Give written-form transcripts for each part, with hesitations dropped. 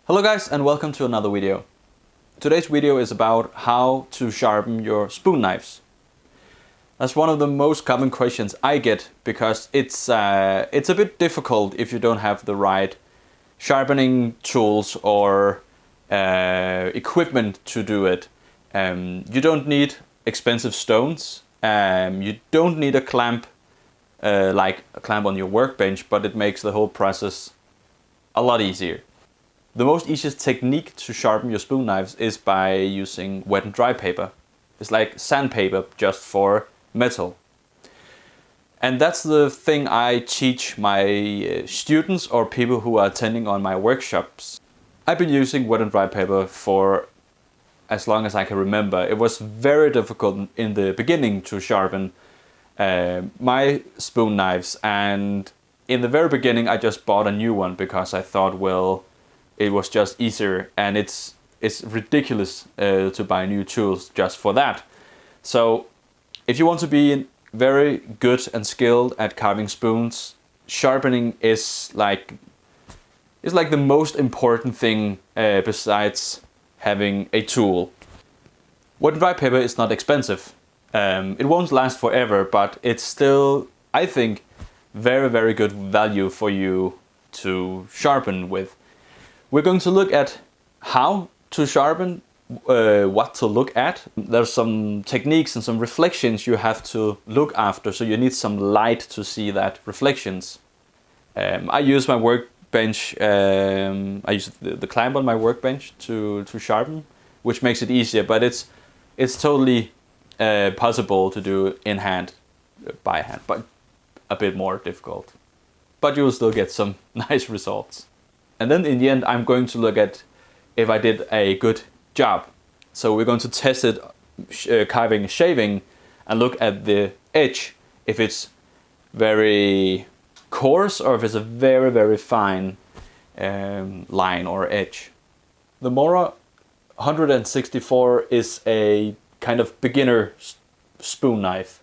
Hello guys and welcome to another video. Today's video is about how to sharpen your spoon knives. That's one of the most common questions I get because it's a bit difficult if you don't have the right sharpening tools or equipment to do it. You don't need expensive stones. You don't need a clamp like a clamp on your workbench, but it makes the whole process a lot easier. The most easiest technique to sharpen your spoon knives is by using wet and dry paper. It's like sandpaper just for metal. And that's the thing I teach my students or people who are attending on my workshops. I've been using wet and dry paper for as long as I can remember. It was very difficult in the beginning to sharpen my spoon knives, and in the very beginning I just bought a new one because I thought, well, it was just easier, and it's ridiculous to buy new tools just for that. So if you want to be very good and skilled at carving spoons, sharpening is like the most important thing besides having a tool. Wet and dry paper is not expensive. It won't last forever, but it's still, I think, very good value for you to sharpen with. We're going to look at how to sharpen, what to look at. There's some techniques and some reflections you have to look after, so you need some light to see that reflections. I use my workbench, I use the clamp on my workbench to sharpen, which makes it easier, but it's totally possible to do in hand, by hand, but a bit more difficult. But you'll still get some nice results. And then in the end, I'm going to look at if I did a good job. So we're going to test it carving and shaving and look at the edge, if it's very coarse or if it's a very fine line or edge. The Mora 164 is a kind of beginner spoon knife.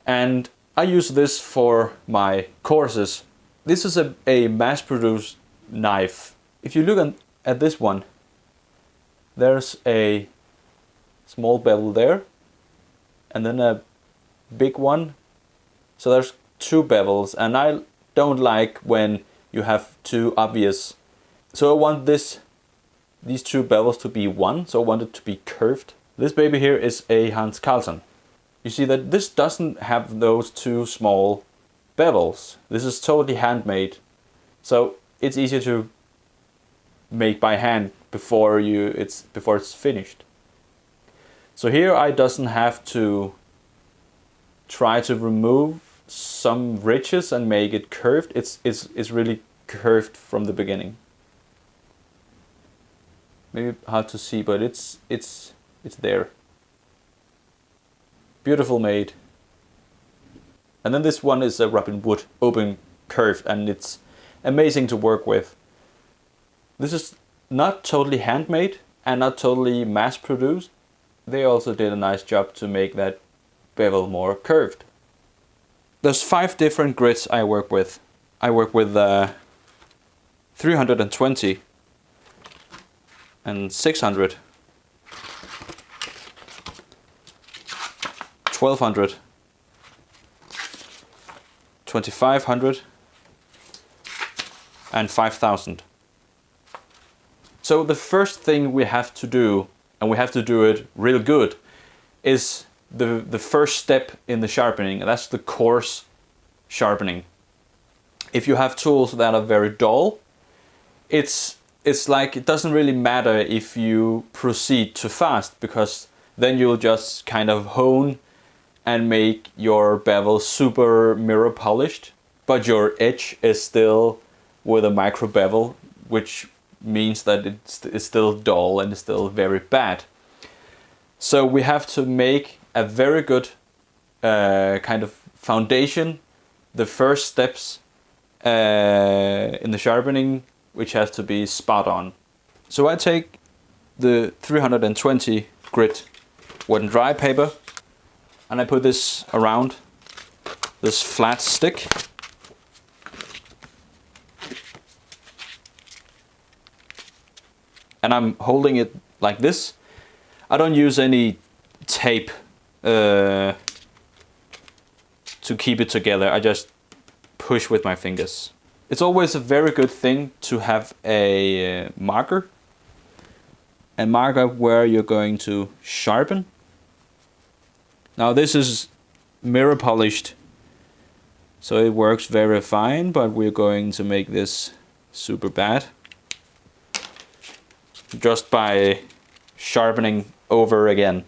And I use this for my courses. This is a mass-produced knife. If you look at this one, there's a small bevel there and then a big one, so there's two bevels, and I don't like when you have two obvious, so I want these two bevels to be one, so I want it to be curved. This baby here is a Hans Carlson. You see that this doesn't have those two small bevels. This is totally handmade, so it's easier to make by hand before it's finished. So here I doesn't have to try to remove some ridges and make it curved. It's really curved from the beginning. Maybe hard to see, but it's there. Beautiful made. And then this one is a Robin Wood, open, curved, and it's amazing to work with. This is not totally handmade and not totally mass produced. They also did a nice job to make that bevel more curved. There's 5 different grits I work with. I work with 320 and 600, 1200, 2500 and 5000. So the first thing we have to do, and we have to do it real good, is the first step in the sharpening, and that's the coarse sharpening. If you have tools that are very dull, it's like it doesn't really matter if you proceed too fast, because then you'll just kind of hone and make your bevel super mirror polished, but your edge is still with a micro bevel, which means that it's still dull and it's still very bad. So we have to make a very good kind of foundation, the first steps in the sharpening, which has to be spot on. So I take the 320 grit wet and dry paper and I put this around this flat stick. and I'm holding it like this. I don't use any tape to keep it together. I just push with my fingers. It's always a very good thing to have a marker where you're going to sharpen. Now this is mirror polished, so it works very fine, but we're going to make this super bad just by sharpening over again.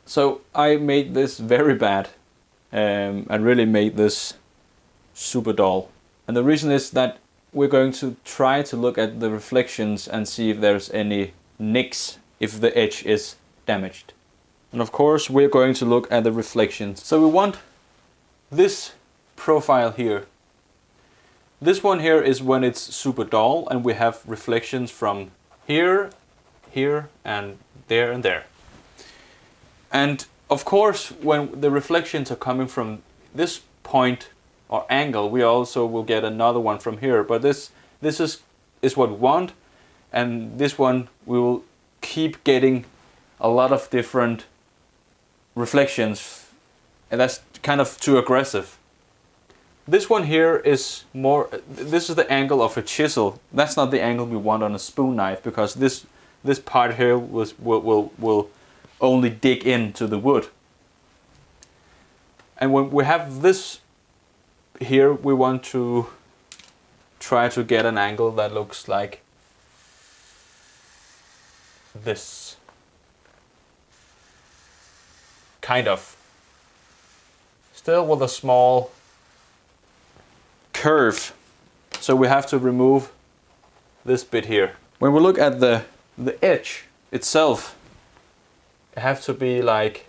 So I made this very bad. I really made this super dull. And the reason is that we're going to try to look at the reflections and see if there's any nicks, if the edge is damaged. And of course we're going to look at the reflections. So we want this profile here. This one here is when it's super dull and we have reflections from here, here, and there and there. And of course, when the reflections are coming from this point or angle, we also will get another one from here. But this is what we want, and this one we will keep getting a lot of different reflections, and that's kind of too aggressive. This one here is more. This is the angle of a chisel. That's not the angle we want on a spoon knife, because this part here will only dig into the wood. And when we have this here, we want to try to get an angle that looks like this. Kind of. Still with a small curve. So we have to remove this bit here. When we look at the edge itself, it has to be like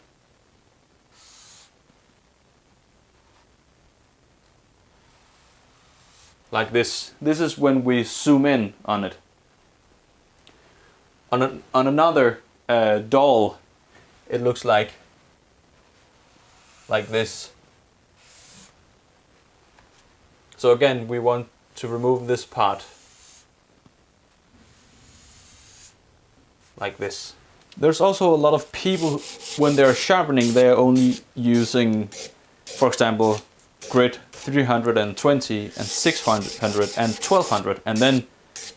this. This is when we zoom in on it. On another doll, it looks like this. So again, we want to remove this part like this. There's also a lot of people, when they're sharpening, they're only using, for example, grit 320 and 600 and 1200, and then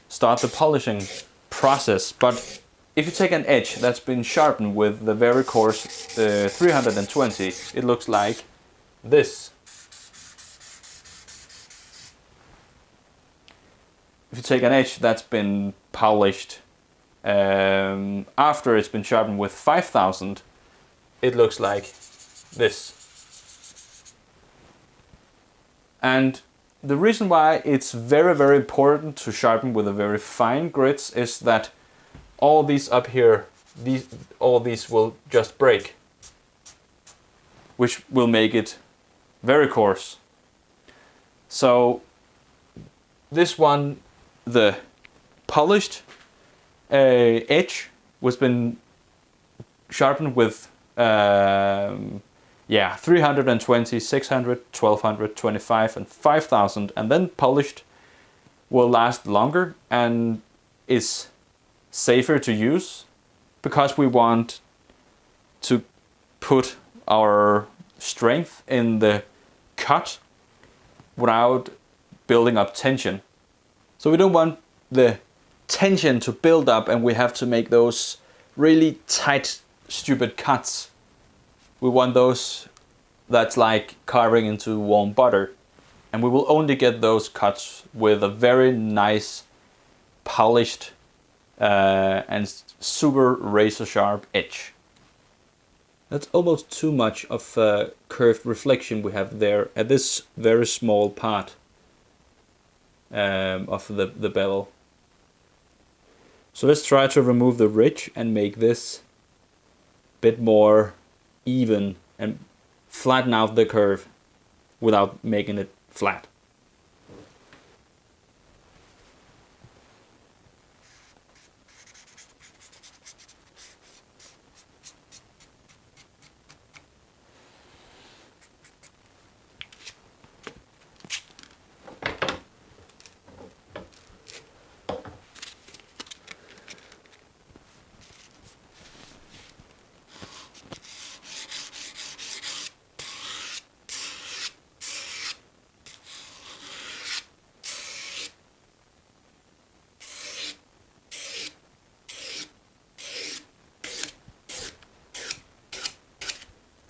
start the polishing process. But if you take an edge that's been sharpened with the very coarse 320, it looks like this. If you take an edge that's been polished after it's been sharpened with 5000, it looks like this. And the reason why it's very, very important to sharpen with a very fine grits is that all these up here, all these will just break, which will make it very coarse. So this one, the polished edge, was been sharpened with 320, 600, 1200, 25 and 5000, and then polished, will last longer and is safer to use, because we want to put our strength in the cut without building up tension. So we don't want the tension to build up and we have to make those really tight, stupid cuts. We want those that's like carving into warm butter. And we will only get those cuts with a very nice, polished and super razor sharp edge. That's almost too much of curved reflection we have there at this very small part. of the bevel. So let's try to remove the ridge and make this bit more even and flatten out the curve without making it flat.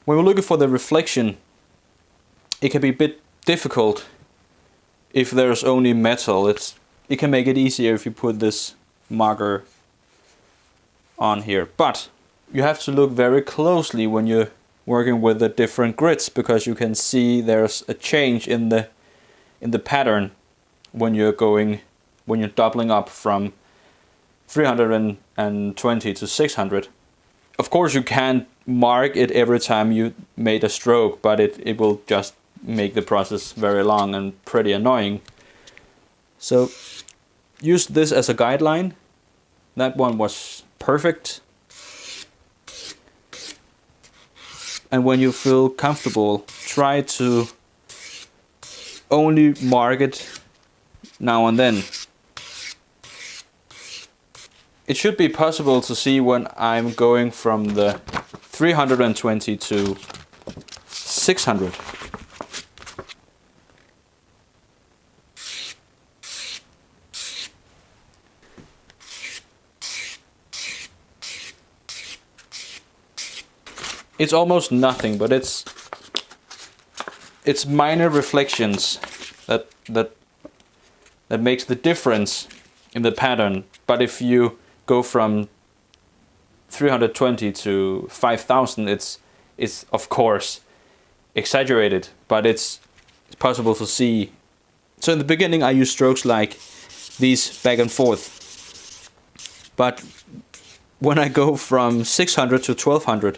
When we're looking for the reflection, it can be a bit difficult if there's only metal. It can make it easier if you put this marker on here. But you have to look very closely when you're working with the different grids, because you can see there's a change in the pattern when you're doubling up from 320 to 600. Of course, you can't mark it every time you made a stroke, but it will just make the process very long and pretty annoying. So use this as a guideline. That one was perfect. And when you feel comfortable, try to only mark it now and then. It should be possible to see when I'm going from the 320 to 600. It's almost nothing, but it's minor reflections that makes the difference in the pattern. But if you go from 320 to 5,000, it's of course exaggerated, but it's possible to see. So in the beginning I use strokes like these back and forth, but when I go from 600 to 1200,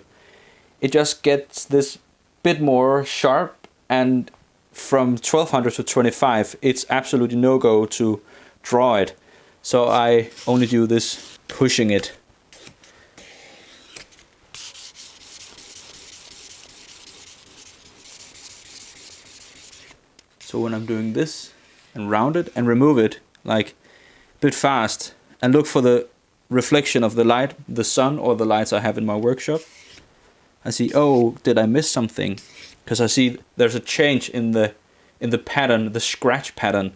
it just gets this bit more sharp, and from 1200 to 25 it's absolutely no go to draw it. So I only do this pushing it. So when I'm doing this and round it and remove it like a bit fast and look for the reflection of the light, the sun or the lights I have in my workshop, I see, oh, did I miss something? Because I see there's a change in the pattern, the scratch pattern.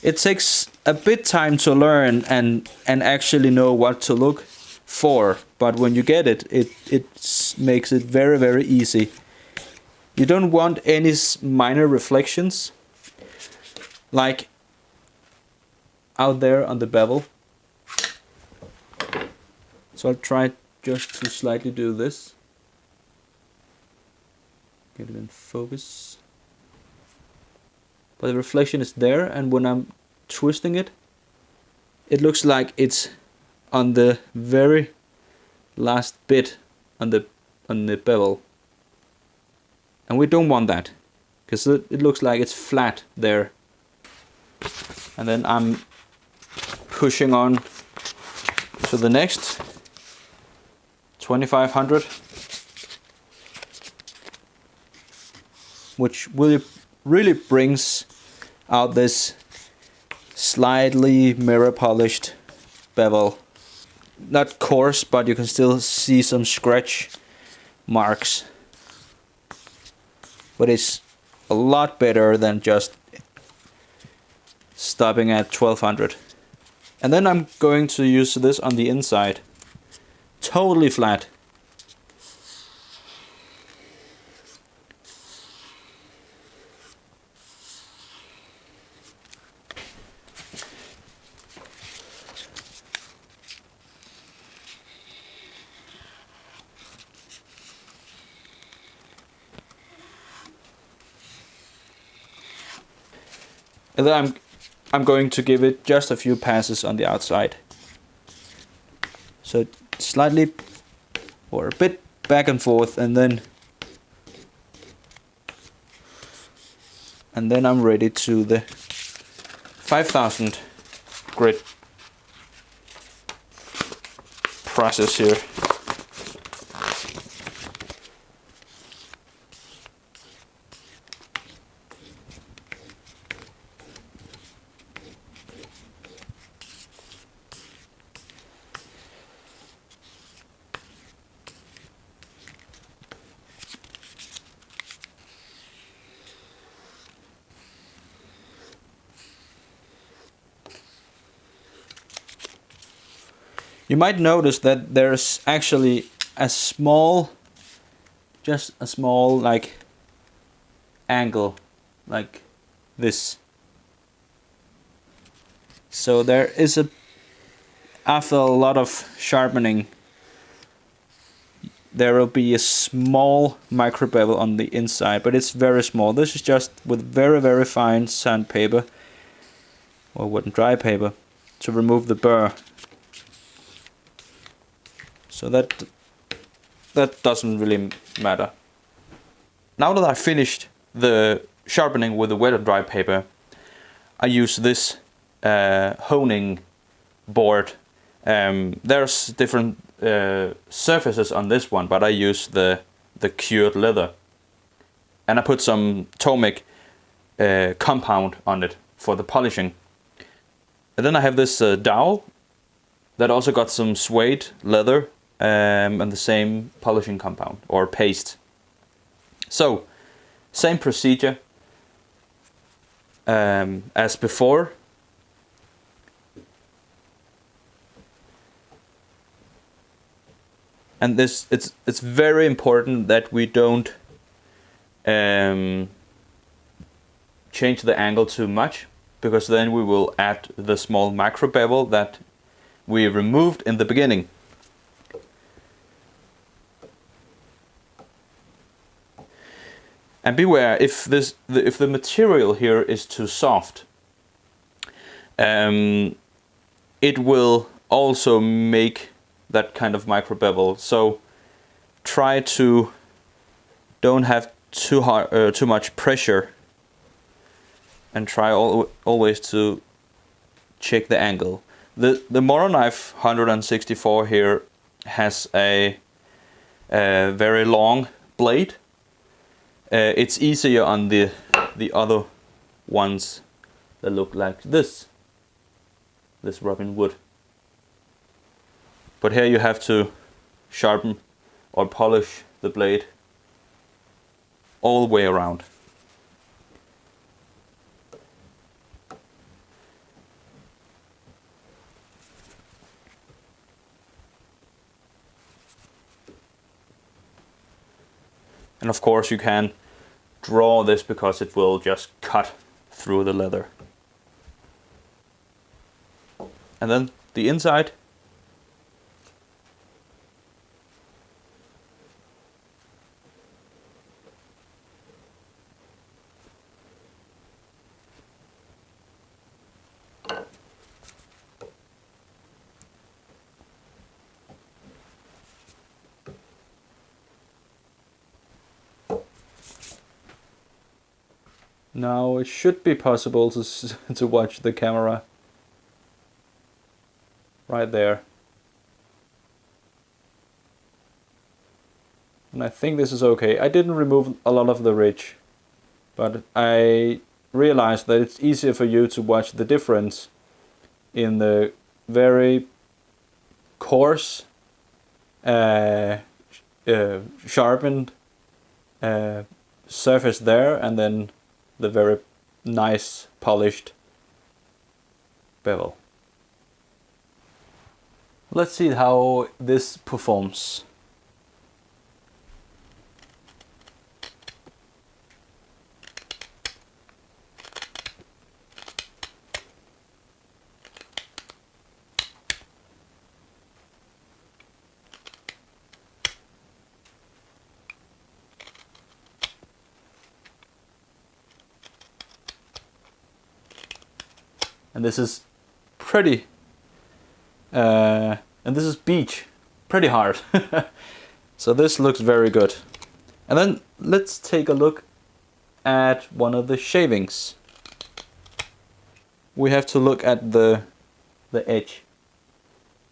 It takes a bit time to learn and actually know what to look for, but when you get it, it makes it very, very easy. You don't want any minor reflections like out there on the bevel. So I'll try just to slightly do this. Get it in focus. But the reflection is there, and when I'm twisting it, it looks like it's on the very last bit on the bevel. And we don't want that, because it looks like it's flat there. And then I'm pushing on to the next 2500, which really brings out this slightly mirror polished bevel. Not coarse, but you can still see some scratch marks. But it's a lot better than just stopping at 1200. And then I'm going to use this on the inside. Totally flat. And then I'm I'm going to give it just a few passes on the outside. So slightly or a bit back and forth, and then I'm ready to the 5000 grit process here. You might notice that there's actually just a small like angle like this. So there is after a lot of sharpening, there will be a small micro bevel on the inside, but it's very small. This is just with very, very fine sandpaper or wooden dry paper to remove the burr. So that doesn't really matter. Now that I finished the sharpening with the wet and dry paper, I use this honing board. There's different surfaces on this one, but I use the cured leather, and I put some Tomic compound on it for the polishing. And then I have this dowel that also got some suede leather and the same polishing compound or paste. So same procedure as before. And it's very important that we don't change the angle too much, because then we will add the small micro bevel that we removed in the beginning. And beware, if the material here is too soft, it will also make that kind of micro bevel. So try to don't have too much pressure, and try always to check the angle. The Moro knife 164 here has a very long blade. It's easier on the other ones that look like this robin wood. But here you have to sharpen or polish the blade all the way around. And of course you can draw this, because it will just cut through the leather. And then the inside. Now it should be possible to watch the camera right there. And I think this is okay. I didn't remove a lot of the ridge, but I realized that it's easier for you to watch the difference in the very coarse, sharpened surface there, and then the very nice polished bevel. Let's see how this performs. and this is pretty, and this is beech, pretty hard. So this looks very good. And then let's take a look at one of the shavings. We have to look at the edge.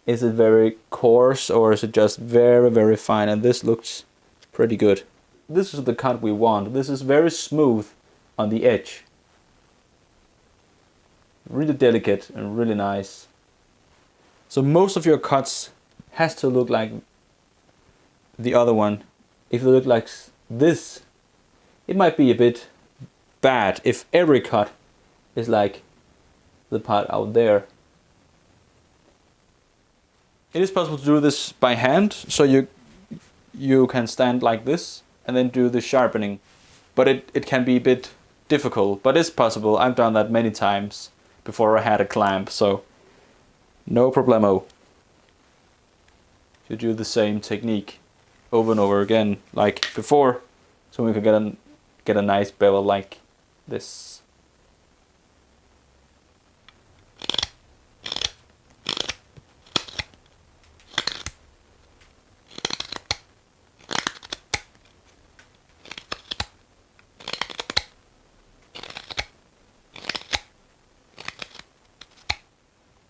Is it very coarse or is it just very, very fine? And this looks pretty good. This is the cut we want. This is very smooth on the edge. Really delicate and really nice. So most of your cuts has to look like the other one. If it look like this, it might be a bit bad if every cut is like the part out there. It is possible to do this by hand, so you can stand like this and then do the sharpening. But it can be a bit difficult, but it's possible. I've done that many times before I had a clamp, so no problemo. You do the same technique over and over again like before, so we can get a nice bevel like this.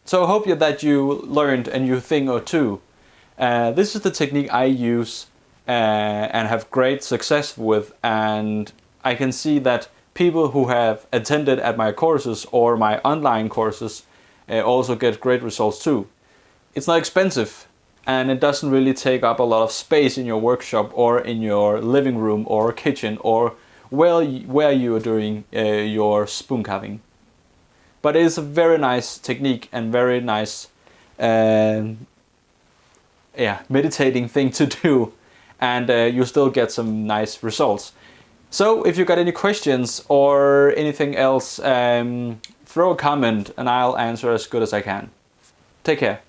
So I hope that you learned a new thing or two. This is the technique I use and have great success with, and I can see that people who have attended at my courses or my online courses also get great results too. It's not expensive and it doesn't really take up a lot of space in your workshop or in your living room or kitchen or where you are doing your spoon carving. But it is a very nice technique and very nice meditating thing to do, and you still get some nice results. So if you got any questions or anything else, throw a comment and I'll answer as good as I can. Take care.